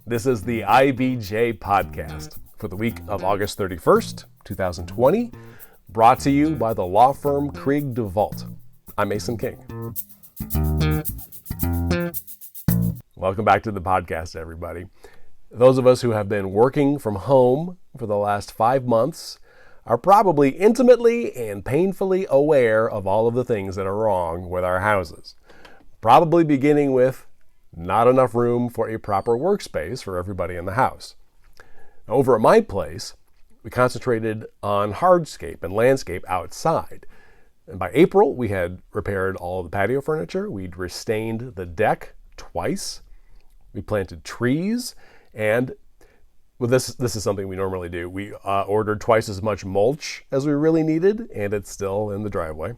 This is the IBJ podcast for the week of August 31st, 2020, brought to you by the law firm Krieg DeVault. I'm Mason King. Welcome back to the podcast, everybody. Those of us who have been working from home for the last 5 months are probably intimately and painfully aware of all of the things that are wrong with our houses. Probably beginning with not enough room for a proper workspace for everybody in the house. Over at my place, we concentrated on hardscape and landscape outside. And by April, we had repaired all of the patio furniture. We'd restained the deck twice. We planted trees. And well, this is something we normally do. We ordered twice as much mulch as we really needed, and it's still in the driveway.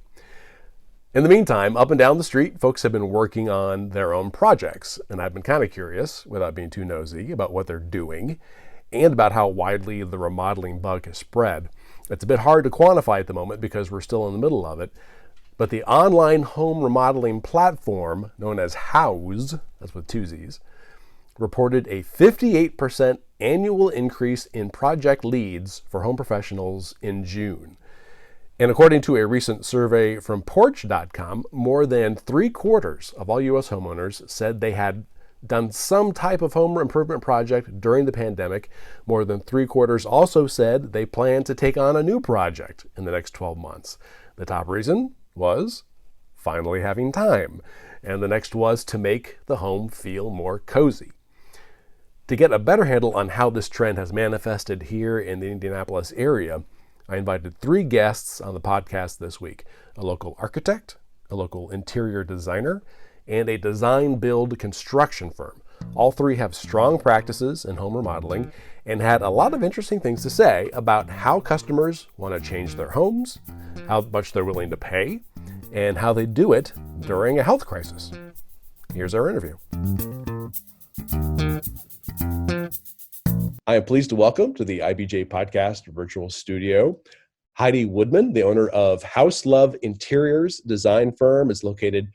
In the meantime, up and down the street, folks have been working on their own projects, and I've been kind of curious, without being too nosy, about what they're doing and about how widely the remodeling bug has spread. It's a bit hard to quantify at the moment because we're still in the middle of it, but the online home remodeling platform known as Haus, that's with two Z's, reported a 58% annual increase in project leads for home professionals in June. And according to a recent survey from Porch.com, more than 3/4 of all U.S. homeowners said they had done some type of home improvement project during the pandemic. More than 3/4 also said they plan to take on a new project in the next 12 months. The top reason was finally having time. And the next was to make the home feel more cozy. To get a better handle on how this trend has manifested here in the Indianapolis area, I invited 3 guests on the podcast this week: a local architect, a local interior designer, and a design-build construction firm. All 3 have strong practices in home remodeling and had a lot of interesting things to say about how customers want to change their homes, how much they're willing to pay, and how they do it during a health crisis. Here's our interview. I am pleased to welcome to the IBJ Podcast virtual studio Heidi Woodman, the owner of Haus Love Interiors design firm. It's located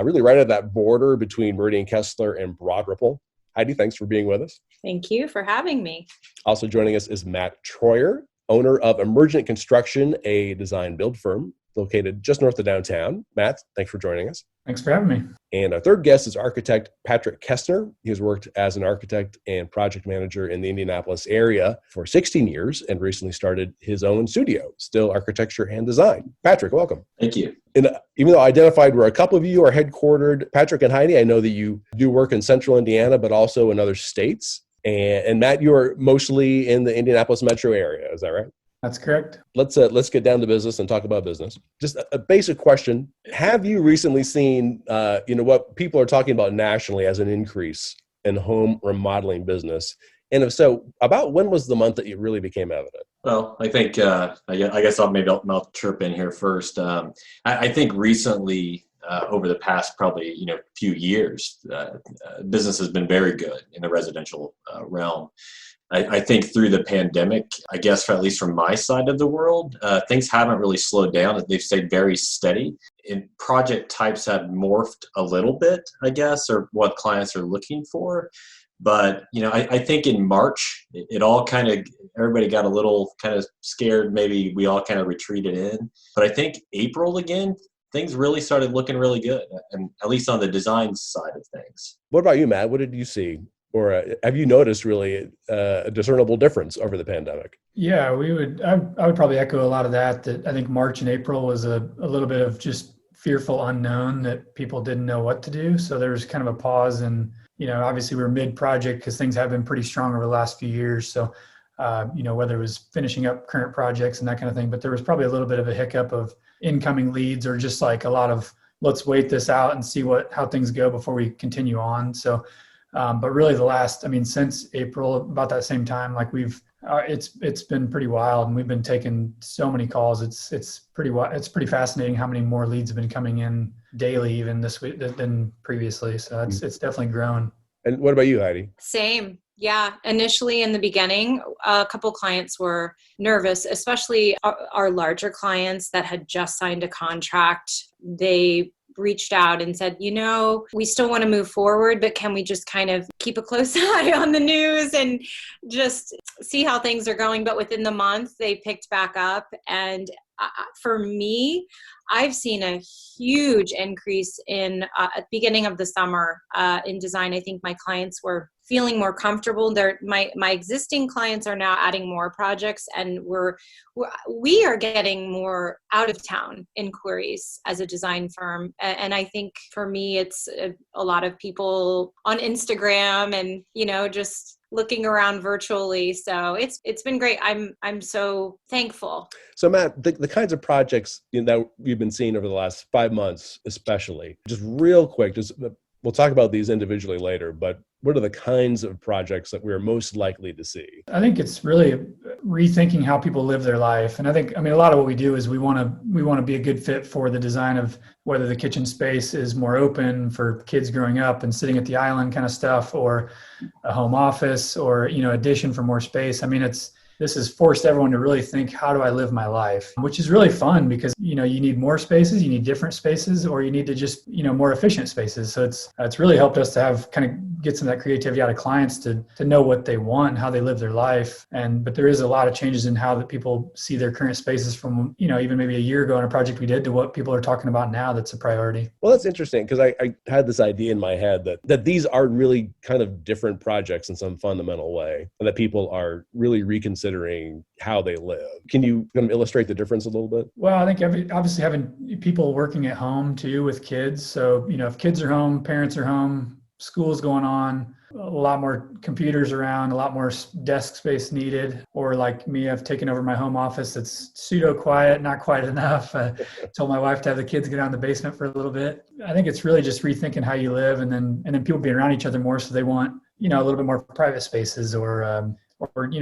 really right at that border between Patrick Kestner and Broad Ripple. Heidi, thanks for being with us. Thank you for having me. Also joining us is Matt Troyer, owner of Emergent Construction, a design build firm located just north of downtown. Matt, thanks for joining us. Thanks for having me. And our third guest is architect Patrick Kestner. He has worked as an architect and project manager in the Indianapolis area for 16 years and recently started his own studio, Still Architecture and Design. Patrick, welcome. Thank you. And even though I identified where a couple of you are headquartered, Patrick and Heidi, I know that you do work in central Indiana, but also in other states. And Matt, you are mostly in the Indianapolis metro area. Is that right? That's correct. Let's get down to business and talk about business. Just a basic question. Have you recently seen, what people are talking about nationally as an increase in home remodeling business? And if so, about when was the month that it really became evident? Well, I think, I guess I'll chirp in here first. I think recently, over the past probably, few years, business has been very good in the residential realm. I think through the pandemic, I guess at least from my side of the world, things haven't really slowed down. They've stayed very steady. And project types have morphed a little bit, I guess, or what clients are looking for. But, I think in March, it all everybody got a little kind of scared. Maybe we all kind of retreated in. But I think April again, things really started looking really good, and at least on the design side of things. What about you, Matt? What did you see? Or have you noticed really a discernible difference over the pandemic? Yeah, I would probably echo a lot of that I think March and April was a little bit of just fearful unknown that people didn't know what to do. So there was kind of a pause, and, obviously we were mid-project because things have been pretty strong over the last few years. So, whether it was finishing up current projects and that kind of thing, but there was probably a little bit of a hiccup of incoming leads or just like a lot of, let's wait this out and see how things go before we continue on. So, but really since April, about that same time, like it's been pretty wild, and we've been taking so many calls. It's pretty fascinating how many more leads have been coming in daily, even this week than previously. So it's definitely grown. And what about you, Heidi? Same. Yeah. Initially in the beginning, a couple clients were nervous, especially our larger clients that had just signed a contract. They reached out and said, we still want to move forward, but can we just kind of keep a close eye on the news and just see how things are going? But within the month, they picked back up. And for me, I've seen a huge increase in at the beginning of the summer in design. I think my clients were feeling more comfortable. My existing clients are now adding more projects, and we are getting more out of town inquiries as a design firm. And I think for me, it's a lot of people on Instagram and just looking around virtually. So it's been great. I'm so thankful. So Matt, the kinds of projects that we've been seeing over the last 5 months, especially, just real quick, we'll talk about these individually later, but what are the kinds of projects that we're most likely to see? I think it's really rethinking how people live their life. And a lot of what we do is we want to be a good fit for the design of whether the kitchen space is more open for kids growing up and sitting at the island kind of stuff, or a home office, or, addition for more space. This has forced everyone to really think, how do I live my life? Which is really fun because, you need more spaces, you need different spaces, or you need to just, more efficient spaces. So it's really helped us to have kind of get some of that creativity out of clients to know what they want and how they live their life. But there is a lot of changes in how that people see their current spaces from, even maybe a year ago in a project we did to what people are talking about now that's a priority. Well, that's interesting because I had this idea in my head that these are really kind of different projects in some fundamental way, and that people are really reconsidering how they live. Can you kind of illustrate the difference a little bit? Well, I think obviously having people working at home too with kids. So, if kids are home, parents are home, school's going on, a lot more computers around, a lot more desk space needed. Or like me, I've taken over my home office. It's pseudo quiet, not quiet enough. Told my wife to have the kids get down in the basement for a little bit. I think it's really just rethinking how you live, and then people being around each other more. So they want, a little bit more private spaces, or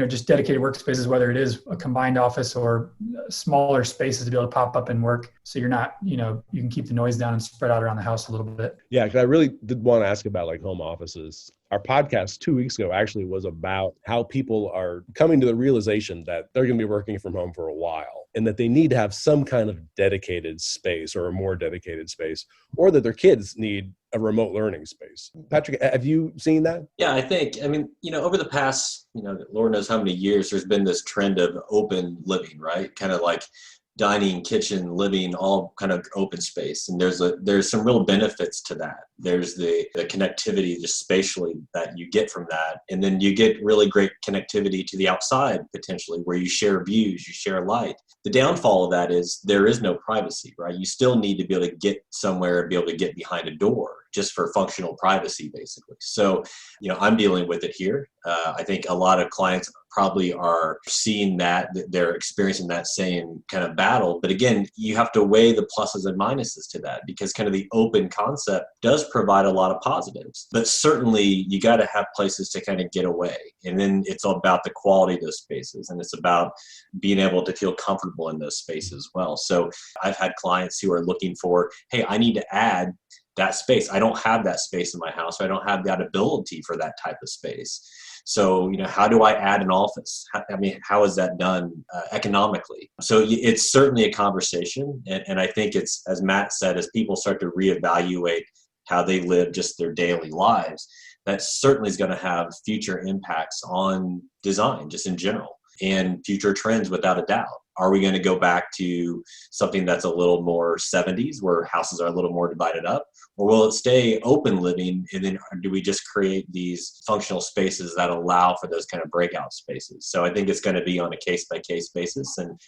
just dedicated workspaces, whether it is a combined office or smaller spaces to be able to pop up and work. So you're not, you can keep the noise down and spread out around the house a little bit. Yeah, because I really did want to ask about like home offices. Our podcast 2 weeks ago actually was about how people are coming to the realization that they're going to be working from home for a while, and that they need to have some kind of dedicated space, or a more dedicated space, or that their kids need a remote learning space. Patrick, have you seen that? Yeah, I think, over the past, Lord knows how many years, there's been this trend of open living, right? Kind of like dining, kitchen, living, all kind of open space. And there's some real benefits to that. There's the connectivity just spatially that you get from that. And then you get really great connectivity to the outside, potentially, where you share views, you share light. The downfall of that is there is no privacy, right? You still need to be able to get somewhere and be able to get behind a door just for functional privacy, basically. So, I'm dealing with it here. I think a lot of clients probably are seeing that, they're experiencing that same kind of battle. But again, you have to weigh the pluses and minuses to that, because kind of the open concept does provide a lot of positives. But certainly you got to have places to kind of get away. And then it's all about the quality of those spaces, and it's about being able to feel comfortable in those spaces as well. So I've had clients who are looking for, hey, I need to add that space. I don't have that space in my house. I don't have that ability for that type of space. So, how do I add an office? How is that done economically? So it's certainly a conversation. And I think it's, as Matt said, as people start to reevaluate how they live just their daily lives, that certainly is going to have future impacts on design just in general, and future trends without a doubt. Are we going to go back to something that's a little more 70s, where houses are a little more divided up? Or will it stay open living, and then do we just create these functional spaces that allow for those kind of breakout spaces? So I think it's going to be on a case-by-case basis, and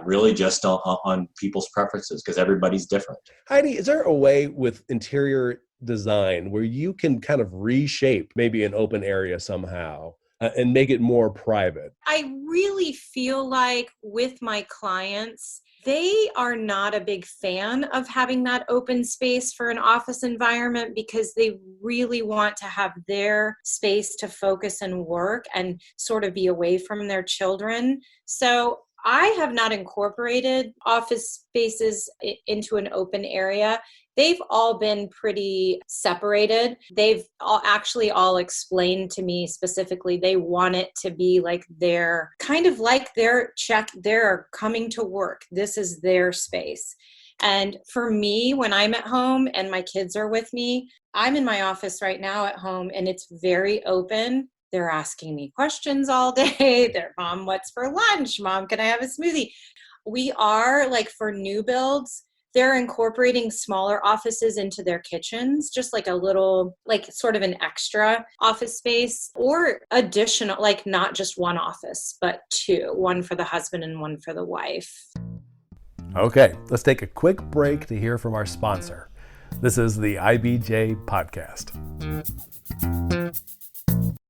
really just on people's preferences, because everybody's different. Heidi, is there a way with interior design where you can kind of reshape maybe an open area somehow and make it more private? I really feel like with my clients, they are not a big fan of having that open space for an office environment, because they really want to have their space to focus and work and sort of be away from their children. So I have not incorporated office spaces into an open area. They've all been pretty separated. They've all explained to me specifically they want it to be like they're coming to work. This is their space. And for me, when I'm at home and my kids are with me, I'm in my office right now at home and it's very open. They're asking me questions all day. They're, Mom, what's for lunch? Mom, can I have a smoothie? We are, like, for new builds, they're incorporating smaller offices into their kitchens, just like a little, like sort of an extra office space, or additional, like not just one office, but two, one for the husband and one for the wife. Okay, let's take a quick break to hear from our sponsor. This is the IBJ Podcast.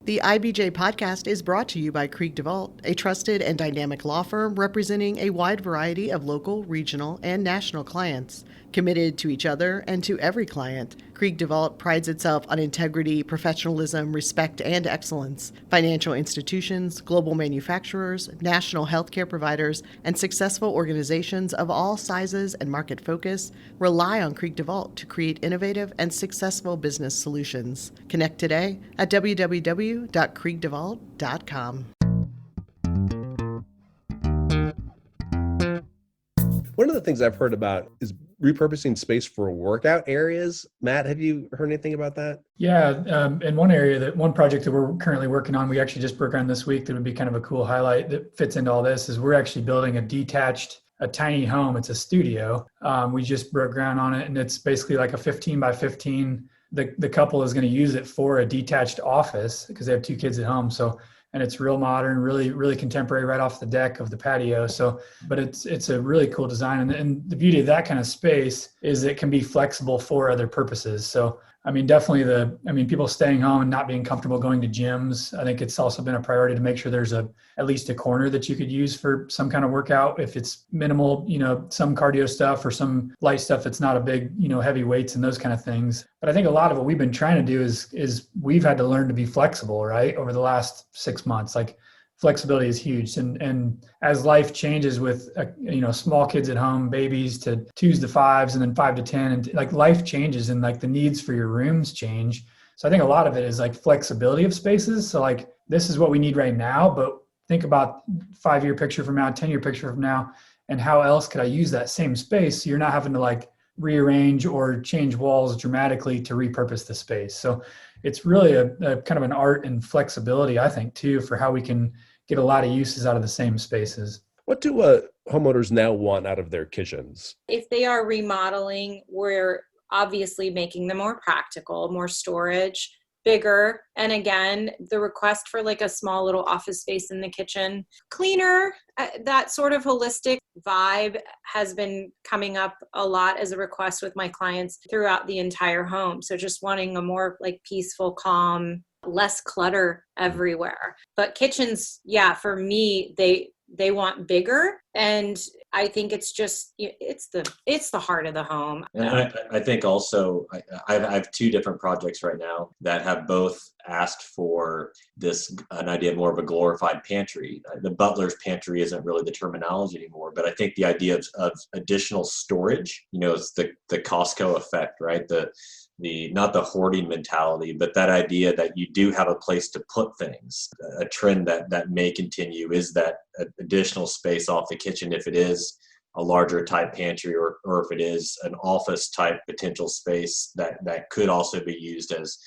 The IBJ Podcast is brought to you by Krieg DeVault, a trusted and dynamic law firm representing a wide variety of local, regional, and national clients. Committed to each other and to every client, Krieg DeVault prides itself on integrity, professionalism, respect, and excellence. Financial institutions, global manufacturers, national healthcare providers, and successful organizations of all sizes and market focus rely on Krieg DeVault to create innovative and successful business solutions. Connect today at www.kriegdevault.com. One of the things I've heard about is repurposing space for workout areas. Matt, have you heard anything about that? Yeah, in one project that we're currently working on, we actually just broke ground this week, that would be kind of a cool highlight that fits into all this, is we're actually building a tiny home. It's a studio. We just broke ground on it, and it's basically like a 15 by 15. The couple is going to use it for a detached office because they have two kids at home. And it's real modern, really, really contemporary, right off the deck of the patio. But it's a really cool design. And the beauty of that kind of space is it can be flexible for other purposes. So, I mean, definitely people staying home and not being comfortable going to gyms. I think it's also been a priority to make sure there's at least a corner that you could use for some kind of workout. If it's minimal, some cardio stuff or some light stuff that's not a big, heavy weights and those kind of things. But I think a lot of what we've been trying to do is we've had to learn to be flexible, right? Over the last 6 months, like flexibility is huge. And as life changes with, small kids at home, babies to 2s to 5s and then 5 to 10, and like life changes and like the needs for your rooms change. So I think a lot of it is like flexibility of spaces. So like, this is what we need right now, but think about 5-year picture from now, 10-year picture from now, and how else could I use that same space? So you're not having to like rearrange or change walls dramatically to repurpose the space. So it's really a kind of an art and flexibility, I think, too, for how we can get a lot of uses out of the same spaces. What do homeowners now want out of their kitchens? If they are remodeling, we're obviously making them more practical, more storage, bigger. And again, the request for like a small little office space in the kitchen, cleaner, that sort of holistic vibe has been coming up a lot as a request with my clients throughout the entire home. So just wanting a more like peaceful, calm, less clutter everywhere. But kitchens, yeah, for me, they want bigger. And I think it's just, it's the heart of the home. And I think also I have 2 different projects right now that have both asked for an idea of more of a glorified pantry. The butler's pantry isn't really the terminology anymore, but I think the idea of additional storage, it's the Costco effect, right? Not the hoarding mentality, but that idea that you do have a place to put things. A trend that may continue is that additional space off the kitchen, if it is a larger type pantry or if it is an office type potential space that could also be used as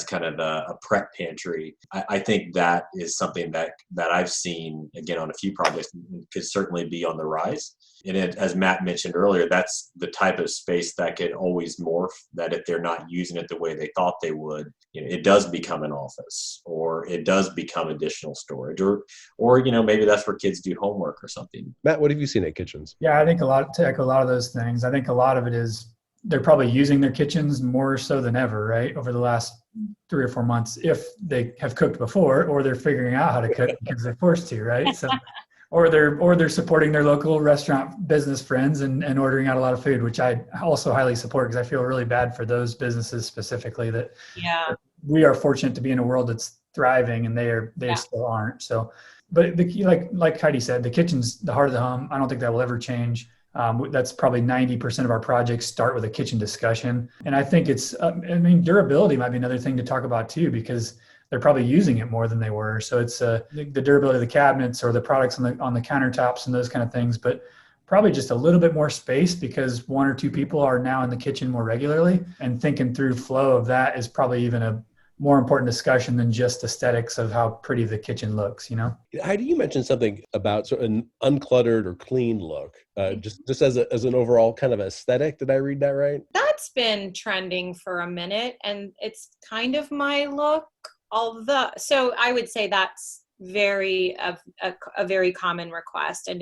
kind of a prep pantry. I think that is something that I've seen, again, on a few projects, could certainly be on the rise. And as Matt mentioned earlier, that's the type of space that can always morph, that if they're not using it the way they thought they would, it does become an office, or it does become additional storage, or maybe that's where kids do homework or something. Matt, what have you seen at kitchens? Yeah, I think to echo a lot of those things, I think a lot of it is they're probably using their kitchens more so than ever, right? Over the last 3 or 4 months, if they have cooked before, or they're figuring out how to cook because they're forced to, right? So, or they're supporting their local restaurant business friends and ordering out a lot of food, which I also highly support, because I feel really bad for those businesses specifically that we are fortunate to be in a world that's thriving, and they still aren't. So, but like Heidi said, the kitchen's the heart of the home. I don't think that will ever change. That's probably 90% of our projects start with a kitchen discussion. And I think durability might be another thing to talk about too, because they're probably using it more than they were. So it's the durability of the cabinets or the products on the countertops and those kind of things. But probably just a little bit more space because one or two people are now in the kitchen more regularly, and thinking through flow of that is probably even a more important discussion than just aesthetics of how pretty the kitchen looks, you know? Heidi, you mentioned something about sort of an uncluttered or clean look, just as an overall kind of aesthetic. Did I read that right? That's been trending for a minute, and it's kind of my look. So I would say that's a very common request, and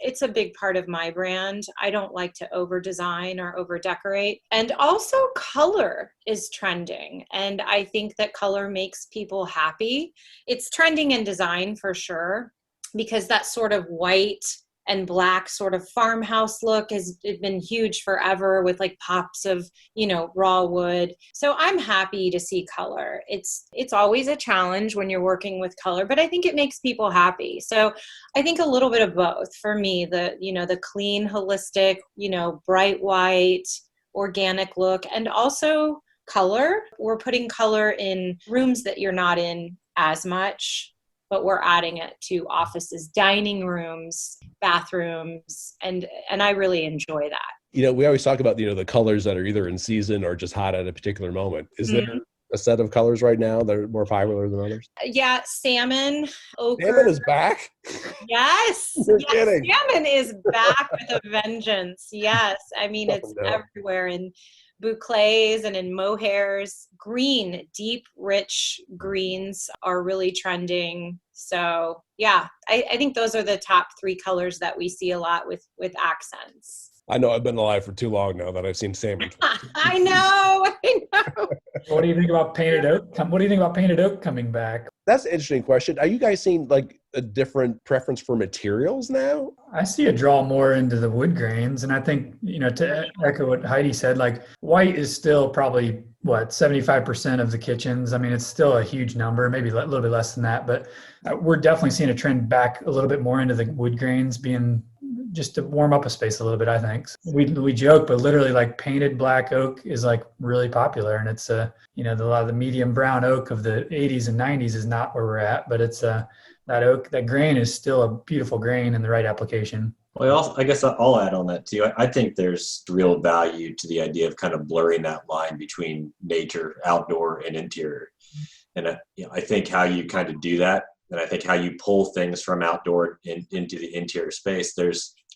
it's a big part of my brand. I don't like to over design or over decorate. And also color is trending. And I think that color makes people happy. It's trending in design for sure, because that sort of white and black sort of farmhouse look has been huge forever with like pops of, raw wood. So I'm happy to see color. It's always a challenge when you're working with color, but I think it makes people happy. So I think a little bit of both for me, the clean, holistic, bright white, organic look, and also color. We're putting color in rooms that you're not in as much, but we're adding it to offices, dining rooms, bathrooms, and I really enjoy that. We always talk about, the colors that are either in season or just hot at a particular moment. Is there a set of colors right now that are more popular than others? Yeah, salmon, ochre. Salmon is back? Yes. You're kidding. Salmon is back with a vengeance. Yes. I mean, it's everywhere in bouclés and in mohairs. Green, deep, rich greens are really trending. So yeah, I think those are the top three colors that we see a lot with accents. I know I've been alive for too long now that I've seen salmon. I know. What do you think about painted oak? What do you think about painted oak coming back? That's an interesting question. Are you guys seeing like a different preference for materials now? I see a draw more into the wood grains. And I think, to echo what Heidi said, like white is still probably 75% of the kitchens. I mean, it's still a huge number, maybe a little bit less than that, but we're definitely seeing a trend back a little bit more into the wood grains being just to warm up a space a little bit, I think. We joke, but literally like painted black oak is like really popular. And it's a lot of the medium brown oak of the 80s and 90s is not where we're at, but it's that oak, that grain is still a beautiful grain in the right application. Well, I guess I'll add on that too. I think there's real value to the idea of kind of blurring that line between nature, outdoor, and interior. And I think how you kind of do that, and I think how you pull things from outdoor into the interior space,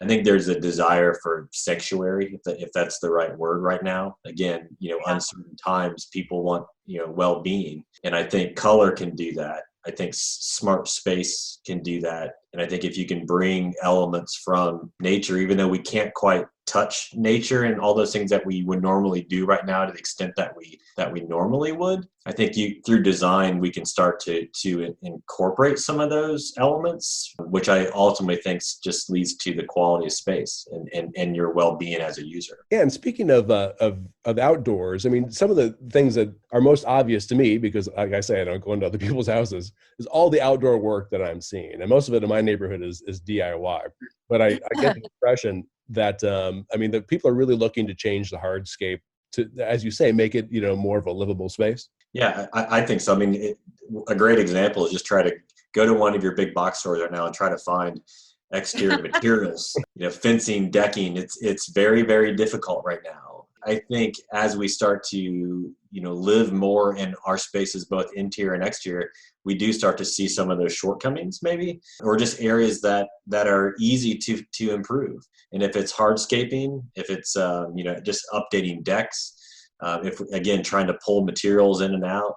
I think there's a desire for sanctuary, if that's the right word right now. Again, uncertain times, people want, well-being. And I think color can do that. I think smart space can do that. And I think if you can bring elements from nature, even though we can't quite touch nature and all those things that we would normally do right now to the extent that we normally would, I think through design, we can start to incorporate some of those elements, which I ultimately think just leads to the quality of space and your well-being as a user. Yeah, and speaking of outdoors, I mean, some of the things that are most obvious to me, because like I say, I don't go into other people's houses, is all the outdoor work that I'm seeing. And most of it in my neighborhood is DIY. But I get the impression that, that people are really looking to change the hardscape to, as you say, make it, more of a livable space. Yeah, I think so. I mean, a great example is just try to go to one of your big box stores right now and try to find exterior materials, fencing, decking. It's very, very difficult right now. I think as we start to, live more in our spaces, both interior and exterior, we do start to see some of those shortcomings maybe, or just areas that are easy to improve. And if it's hardscaping, if it's, just updating decks, if again, trying to pull materials in and out,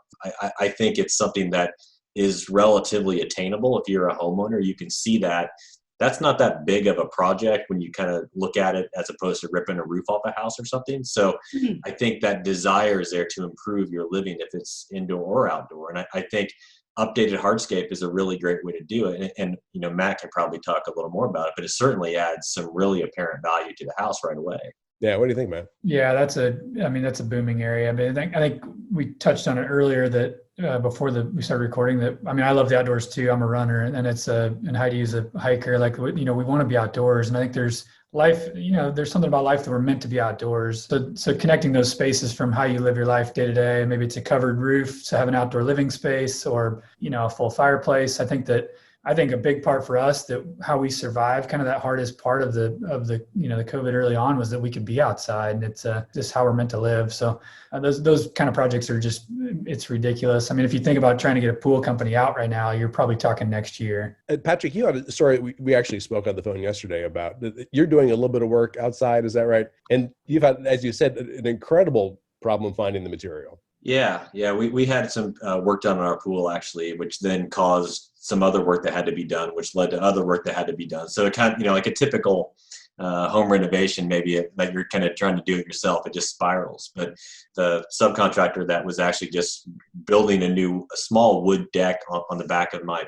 I think it's something that is relatively attainable. If you're a homeowner, you can see that that's not that big of a project when you kind of look at it as opposed to ripping a roof off a house or something. So I think that desire is there to improve your living if it's indoor or outdoor. And I think updated hardscape is a really great way to do it. And Matt can probably talk a little more about it, but it certainly adds some really apparent value to the house right away. Yeah. What do you think, Matt? Yeah, that's a booming area. I mean, I think we touched on it earlier that before we started recording that, I love the outdoors too. I'm a runner and and Heidi is a hiker. Like, we want to be outdoors. And I think there's life, there's something about life that we're meant to be outdoors. So connecting those spaces from how you live your life day to day, maybe it's a covered roof to have an outdoor living space or, a full fireplace. I think that I think a big part for us that how we survived, kind of that hardest part of the the COVID early on, was that we could be outside, and it's just how we're meant to live. So those kind of projects are just, it's ridiculous. I mean, if you think about trying to get a pool company out right now, you're probably talking next year. Patrick, you had a story. We actually spoke on the phone yesterday about you're doing a little bit of work outside. Is that right? And you've had, as you said, an incredible problem finding the material. Yeah. We had some work done on our pool, actually, which then caused some other work that had to be done, which led to other work that had to be done. So it kind of, like a typical home renovation, maybe that you're kind of trying to do it yourself, it just spirals. But the subcontractor that was actually just building a small wood deck on the back of my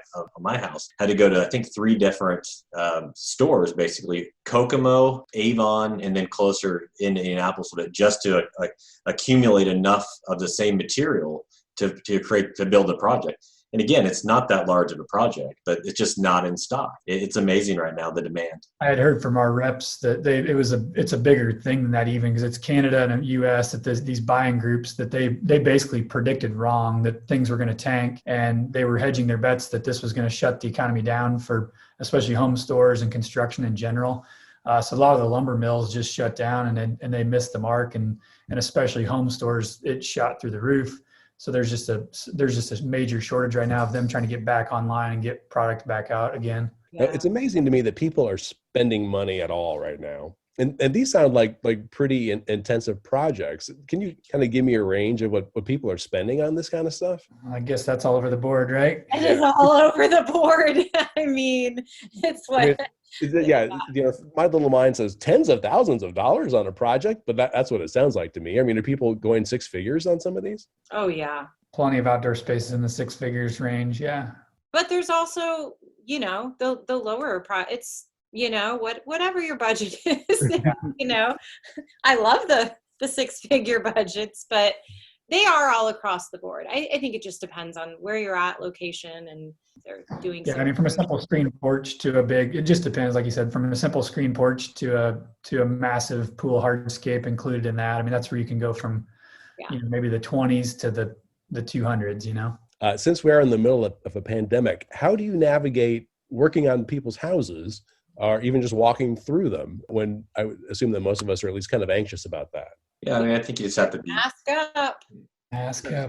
house had to go to, I think, 3 different stores, basically Kokomo, Avon, and then closer in Indianapolis, just to accumulate enough of the same material to build the project. And again, it's not that large of a project, but it's just not in stock. It's amazing right now, the demand. I had heard from our reps that it's a bigger thing than that, even because it's Canada and US, that these buying groups that they basically predicted wrong that things were going to tank, and they were hedging their bets that this was going to shut the economy down for especially home stores and construction in general. So a lot of the lumber mills just shut down, and they missed the mark, and especially home stores, it shot through the roof. So there's just a major shortage right now of them trying to get back online and get product back out again. Yeah. It's amazing to me that people are spending money at all right now. And these sound like pretty intensive projects. Can you kind of give me a range of what people are spending on this kind of stuff? I guess that's all over the board, right? It is all over the board. I mean, it's what... My little mind says tens of thousands of dollars on a project, but that's what it sounds like to me. I mean, are people going 6 figures on some of these? Oh, yeah. Plenty of outdoor spaces in the 6 figures range, yeah. But there's also, the lower it's, whatever your budget is, I love the 6-figure budgets, but they are all across the board. I think it just depends on where you're at, location, and they're doing. Yeah, I mean, from a simple screen porch to it just depends, like you said, from a simple screen porch to a massive pool hardscape included in that. I mean, that's where you can go from, maybe the 20s to the 200s, Since we're in the middle of a pandemic, how do you navigate working on people's houses or even just walking through them, when I would assume that most of us are at least kind of anxious about that? Yeah, I mean, I think you just have to be Mask up.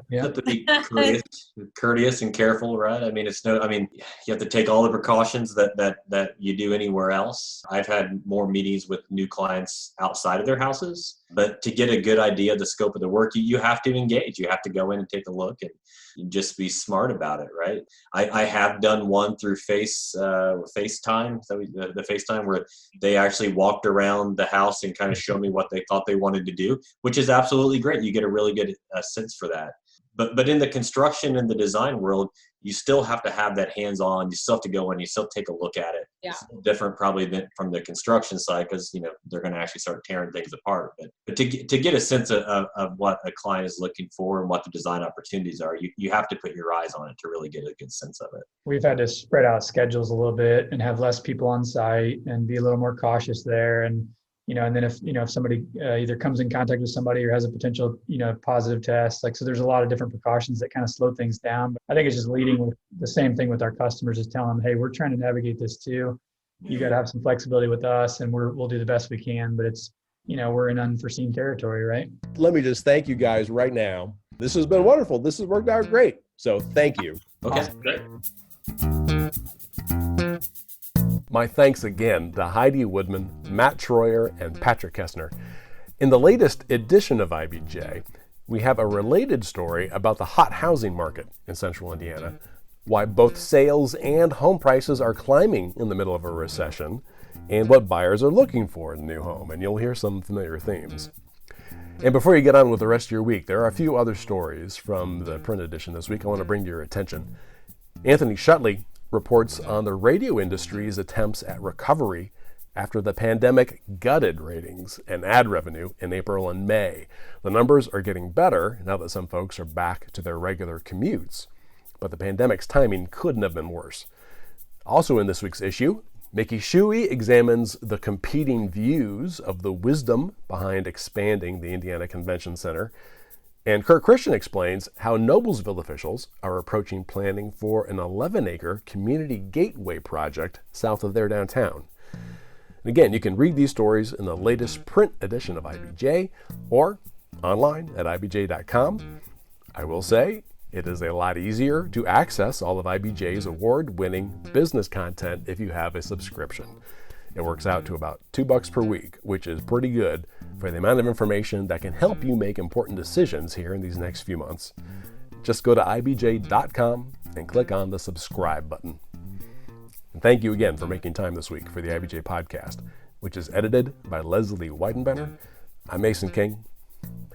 Yeah. have to be courteous and careful, right? I mean, you have to take all the precautions that you do anywhere else. I've had more meetings with new clients outside of their houses, but to get a good idea of the scope of the work, you have to engage. You have to go in and take a look and just be smart about it, right? I have done one through FaceTime, the FaceTime, where they actually walked around the house and kind of showed me what they thought they wanted to do, which is absolutely great. You get a really good sense for that. But in the construction and the design world, you still have to have that hands-on. You still have to go in. You still take a look at it. Yeah. It's different probably than from the construction side, because they're going to actually start tearing things apart. But to get a sense of what a client is looking for and what the design opportunities are, you have to put your eyes on it to really get a good sense of it. We've had to spread out schedules a little bit and have less people on site and be a little more cautious there. And and then if somebody either comes in contact with somebody or has a potential, positive test, so there's a lot of different precautions that kind of slow things down. But I think it's just leading with the same thing with our customers, is telling them, hey, we're trying to navigate this too. You got to have some flexibility with us, and we'll do the best we can. But it's, we're in unforeseen territory, right? Let me just thank you guys right now. This has been wonderful. This has worked out great. So thank you. Okay, Awesome. great. My thanks again to Heidi Woodman, Matt Troyer, and Patrick Kestner. In the latest edition of IBJ, we have a related story about the hot housing market in central Indiana, why both sales and home prices are climbing in the middle of a recession, and what buyers are looking for in a new home, and you'll hear some familiar themes. And before you get on with the rest of your week, there are a few other stories from the print edition this week I want to bring to your attention. Anthony Shutley reports on the radio industry's attempts at recovery after the pandemic gutted ratings and ad revenue in April and May. The numbers are getting better now that some folks are back to their regular commutes, but the pandemic's timing couldn't have been worse. Also in this week's issue, Mickey Shuey examines the competing views of the wisdom behind expanding the Indiana Convention Center, And Kurt Christian explains how Noblesville officials are approaching planning for an 11-acre community gateway project south of their downtown. And again, you can read these stories in the latest print edition of IBJ or online at ibj.com. I will say it is a lot easier to access all of IBJ's award-winning business content if you have a subscription. It works out to about $2 per week, which is pretty good for the amount of information that can help you make important decisions here in these next few months. Just go to ibj.com and click on the subscribe button. And thank you again for making time this week for the IBJ podcast, which is edited by Leslie Weidenbender. I'm Mason King.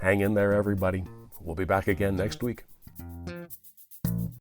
Hang in there, everybody. We'll be back again next week.